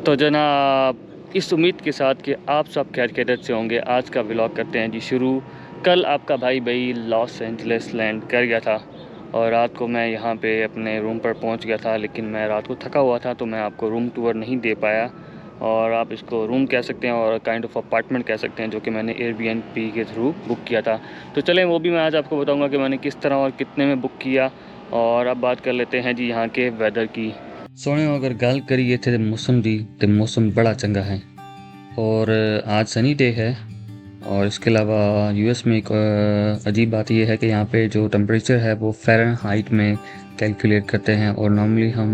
तो जनाब, इस उम्मीद के साथ कि आप सब खैरियत से होंगे, आज का व्लॉग करते हैं जी शुरू। कल आपका भाई लॉस एंजलिस लैंड कर गया था और रात को मैं यहाँ पे अपने रूम पर पहुँच गया था, लेकिन मैं रात को थका हुआ था तो मैं आपको रूम टूर नहीं दे पाया। और आप इसको रूम कह सकते हैं और काइंड ऑफ अपार्टमेंट कह सकते हैं, जो कि मैंने एयरबीएनबी के थ्रू बुक किया था। तो चलें, वो भी मैं आज आपको बताऊँगा कि मैंने किस तरह और कितने में बुक किया। और अब बात कर लेते हैं जी यहाँ के वेदर की। सोने अगर गल करिए थे मौसम की, तो मौसम बड़ा चंगा है और आज सनी डे है। और इसके अलावा यूएस में एक अजीब बात यह है कि यहाँ पे जो टेम्परेचर है वो फ़ारेनहाइट में कैलकुलेट करते हैं और नॉर्मली हम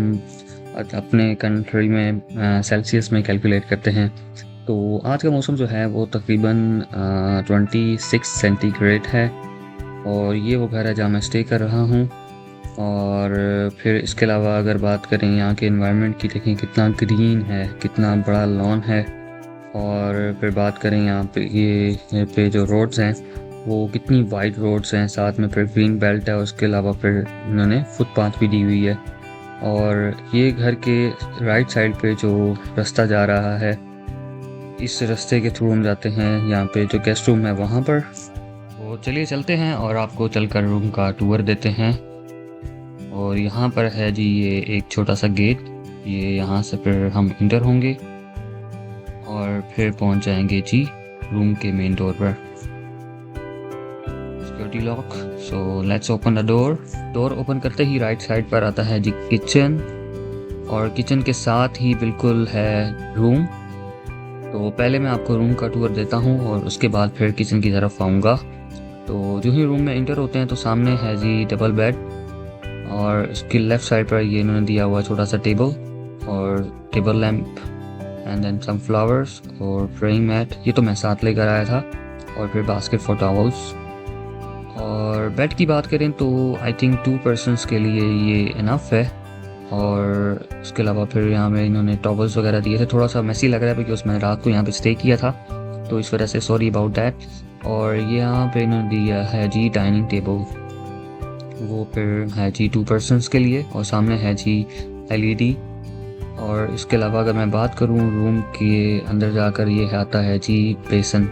अपने कंट्री में सेल्सियस में कैलकुलेट करते हैं। तो आज का मौसम जो है वो तकरीबन 26 सेंटीग्रेड है और ये वो घर है जहाँ मैं स्टे कर रहा हूँ। और फिर इसके अलावा अगर बात करें यहाँ के एनवायरनमेंट की, देखें कितना ग्रीन है, कितना बड़ा लॉन है। और फिर बात करें यहाँ पे जो रोड्स हैं वो कितनी वाइड रोड्स हैं, साथ में फिर ग्रीन बेल्ट है। उसके अलावा फिर इन्होंने फुटपाथ भी दी हुई है। और ये घर के राइट साइड पे जो रास्ता जा रहा है, इस रास्ते के थ्रू हम जाते हैं यहाँ पे जो गेस्ट रूम है वहाँ पर। तो चलिए चलते हैं और आपको चलकर रूम का टूर देते हैं। और यहाँ पर है जी ये एक छोटा सा गेट, ये यहाँ से फिर हम इंटर होंगे और फिर पहुँच जाएंगे जी रूम के मेन डोर पर। Security lock, so let's open the door. Door open करते ही राइट साइड पर आता है जी किचन, और किचन के साथ ही बिल्कुल है रूम। तो पहले मैं आपको रूम का टूर देता हूँ और उसके बाद फिर किचन की तरफ आऊँगा। तो जो ही रूम में इंटर होते हैं तो सामने है जी डबल बेड, और इसकी लेफ़्ट साइड पर ये इन्होंने दिया हुआ छोटा सा टेबल और table lamp and then some flowers और प्रेइंग मैट, ये तो मैं साथ लेकर आया था। और फिर बास्केट फॉर टॉवल्स। और बेड की बात करें तो आई थिंक 2 पर्सनस के लिए ये इनफ है। और उसके अलावा फिर यहाँ में इन्होंने टॉवल्स वगैरह दिए थे। थोड़ा सा मैसी लग रहा है बिकॉज मैंने रात को यहाँ पे स्टे किया था, तो इस वजह से सॉरी अबाउट दैट। और यहाँ पे इन्होंने दिया है जी डाइनिंग टेबल, वो फिर है जी 2 पर्सनस के लिए, और सामने है जी एलईडी। और इसके अलावा अगर मैं बात करूँ रूम के अंदर जाकर, ये आता है जी बेसन।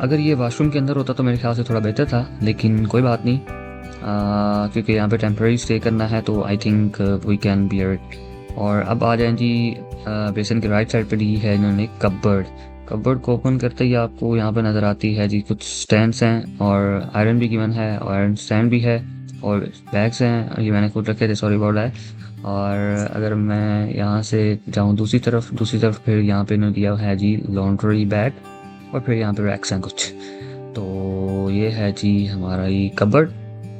अगर ये वॉशरूम के अंदर होता तो मेरे ख्याल से थोड़ा बेहतर था, लेकिन कोई बात नहीं, क्योंकि यहाँ पे टेम्परेरी स्टे करना है तो I think we can bear it. और अब आ जाएं जी बेसन के राइट साइड पर दी है इन्होंने कपबर्ड। कपबर्ड को ओपन करते ही आपको यहाँ पे नज़र आती है जी कुछ स्टैंड्स हैं और आयरन भी गिवन है और आयरन स्टैंड भी है और बैग्स हैं, ये मैंने खुद रखे थे, सॉरी अबाउट दैट। और अगर मैं यहाँ से जाऊँ दूसरी तरफ फिर यहाँ पे इन्होंने दिया है जी लॉन्ड्री बैग, और फिर यहाँ पे रैक्स हैं कुछ। तो ये है जी हमारा ये कबर्ड।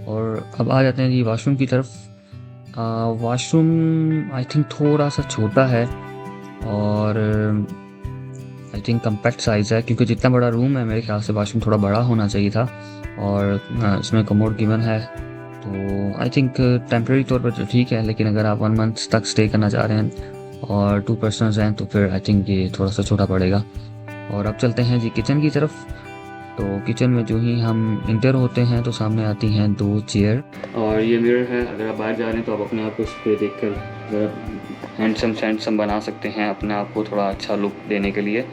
और अब आ जाते हैं जी वॉशरूम की तरफ। वॉशरूम आई थिंक थोड़ा सा छोटा है और आई थिंक कम्पैक्ट साइज़ है, क्योंकि जितना बड़ा रूम है मेरे ख्याल से वॉशरूम थोड़ा बड़ा होना चाहिए था। और इसमें कमोड गिवन है, तो आई थिंक टेम्प्रेरी तौर पर तो ठीक है, लेकिन अगर आप 1 मंथ तक स्टे करना चाह रहे हैं और 2 पर्सनस हैं तो फिर आई थिंक ये थोड़ा सा छोटा पड़ेगा। और अब चलते हैं जी किचन की तरफ। तो किचन में जो ही हम इंटर होते हैं तो सामने आती हैं 2 चेयर, और ये मिरर है। अगर आप बाहर जा रहे हैं तो आप अपने आप को इस पर देख कर हैंडसम बना सकते हैं, अपने आप को थोड़ा अच्छा लुक देने के लिए।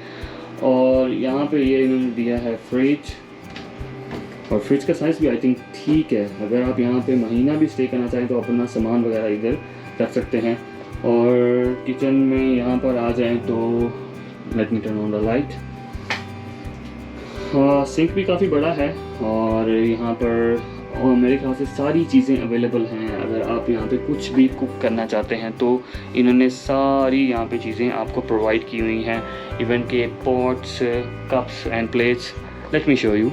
और यहाँ पे ये इन्होंने दिया है फ्रिज, और फ्रिज का साइज़ भी आई थिंक ठीक है। अगर आप यहाँ पे महीना भी स्टे करना चाहें तो अपना सामान वगैरह इधर रख सकते हैं। और किचन में यहाँ पर आ जाएं तो let me turn on the light. Sink भी काफ़ी बड़ा है और यहाँ पर और मेरे ख्याल से सारी चीज़ें अवेलेबल हैं। अगर आप यहाँ पे कुछ भी कुक करना चाहते हैं तो इन्होंने सारी यहाँ पे चीज़ें आपको प्रोवाइड की हुई हैं, इवन के pots, cups and plates. Let me show you.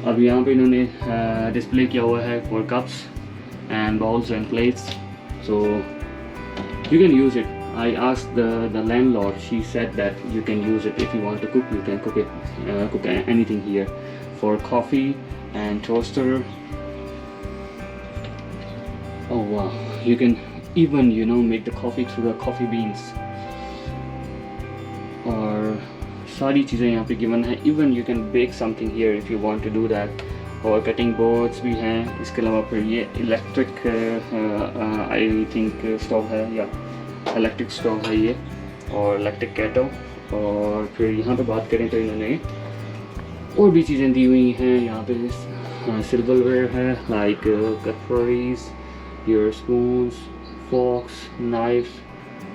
अब यहाँ पे इन्होंने डिस्प्ले किया हुआ है for cups and bowls and plates, so you can use it. I asked the landlord, she said that you can use it if you want to cook, you can cook it, cook anything here, for coffee and toaster. Oh wow, you can even make the coffee through the coffee beans. और सारी चीज़ें यहाँ पे given है, even you can bake something here if you want to do that. और cutting boards भी हैं। इसके अलावा फिर ये इलेक्ट्रिक आई थिंक स्टोव है या इलेक्ट्रिक स्टोव है ये। और इलेक्ट्रिक केटल। और फिर यहाँ पे बात करें तो इन्होंने और भी चीज़ें दी हुई हैं यहाँ पे। सिल्वरवेयर है like cutleries, your spoons, forks, knives.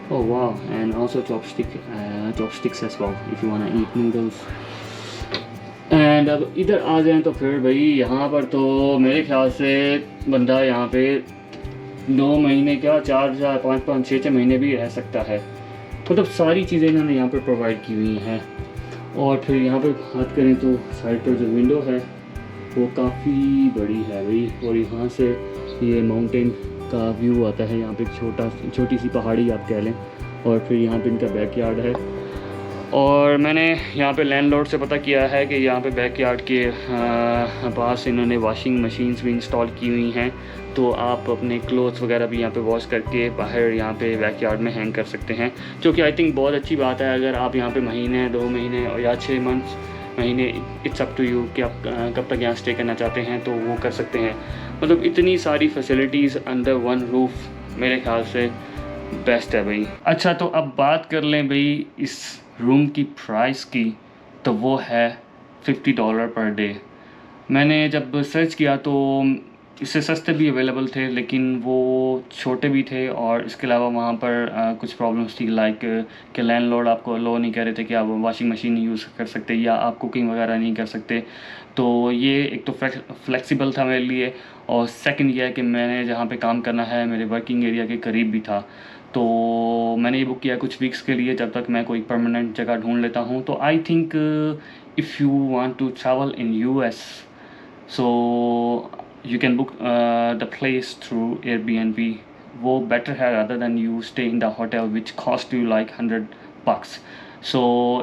Oh wow, and also chopsticks as well if you wanna eat noodles. And अब इधर आ जाएं तो फिर भाई यहाँ पर तो मेरे ख्याल से बंदा यहाँ पे 2 महीने क्या 4 4 5 5 6 6 महीने भी रह सकता है। मतलब सारी चीज़ें इन्होंने यहाँ पे प्रोवाइड की हुई हैं। और फिर यहाँ पे बात करें तो साइड पर जो विंडो है वो काफ़ी बड़ी है भाई, और यहाँ से ये माउंटेन का व्यू आता है। यहाँ पे छोटी सी पहाड़ी आप कह लें। और फिर यहाँ पे इनका बैकयार्ड है। और मैंने यहाँ पे लैंडलॉर्ड से पता किया है कि यहाँ पे बैकयार्ड के पास इन्होंने वॉशिंग मशीन्स भी इंस्टॉल की हुई हैं, तो आप अपने क्लोथ्स वगैरह भी यहाँ पे वॉश करके बाहर यहाँ पे बैकयार्ड में हैंग कर सकते हैं, जो कि आई थिंक बहुत अच्छी बात है। अगर आप यहाँ पे महीने 2 महीने या 6 महीने, इट्स अप टू यू कि आप कब तक यहाँ स्टे करना चाहते हैं तो वो कर सकते हैं। मतलब इतनी सारी फैसिलिटीज़ अंडर वन रूफ मेरे ख्याल से बेस्ट है भाई। अच्छा, तो अब बात कर लें भाई इस रूम की प्राइस की, तो वो है $50 पर डे। मैंने जब सर्च किया तो इससे सस्ते भी अवेलेबल थे, लेकिन वो छोटे भी थे। और इसके अलावा वहाँ पर कुछ प्रॉब्लम्स थी, लाइक कि लैंडलॉर्ड आपको अलो नहीं कह रहे थे कि आप वॉशिंग मशीन नहीं यूज़ कर सकते या आप कुकिंग वगैरह नहीं कर सकते। तो ये एक तो फ्लेक्सिबल था मेरे लिए, और सेकंड ये है कि मैंने जहाँ पे काम करना है मेरे वर्किंग एरिया के करीब भी था। तो मैंने ये बुक किया कुछ वीक्स के लिए, जब तक मैं कोई परमानेंट जगह ढूंढ लेता हूँ। तो I think if you want to travel in US, so you can book the place through Airbnb। वो बेटर है rather than you stay in the hotel which cost you like $100। So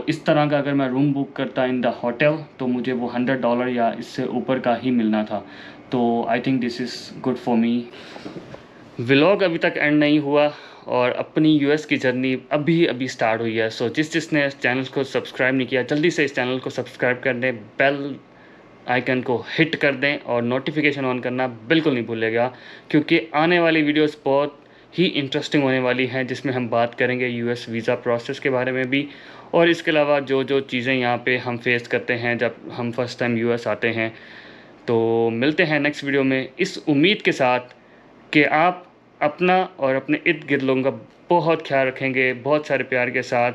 इस तरह का अगर मैं रूम बुक करता इन the hotel तो मुझे वो $100 या इससे ऊपर का ही मिलना था। तो I think this is good for me. Vlog अभी तक एंड नहीं हुआ और अपनी US की जर्नी अभी स्टार्ट हुई है। सो जिसने इस चैनल को सब्सक्राइब नहीं किया, जल्दी से इस चैनल को सब्सक्राइब कर दें, बेल आइकन को हिट कर दें और नोटिफिकेशन ऑन करना बिल्कुल नहीं भूलेगा, क्योंकि आने वाली वीडियोस बहुत ही इंटरेस्टिंग होने वाली हैं, जिसमें हम बात करेंगे US वीज़ा प्रोसेस के बारे में भी, और इसके अलावा जो जो चीज़ें यहाँ पे हम फेस करते हैं जब हम फर्स्ट टाइम US आते हैं। तो मिलते हैं नेक्स्ट वीडियो में, इस उम्मीद के साथ कि आप अपना और अपने इर्द गिर्द लोगों का बहुत ख्याल रखेंगे, बहुत सारे प्यार के साथ।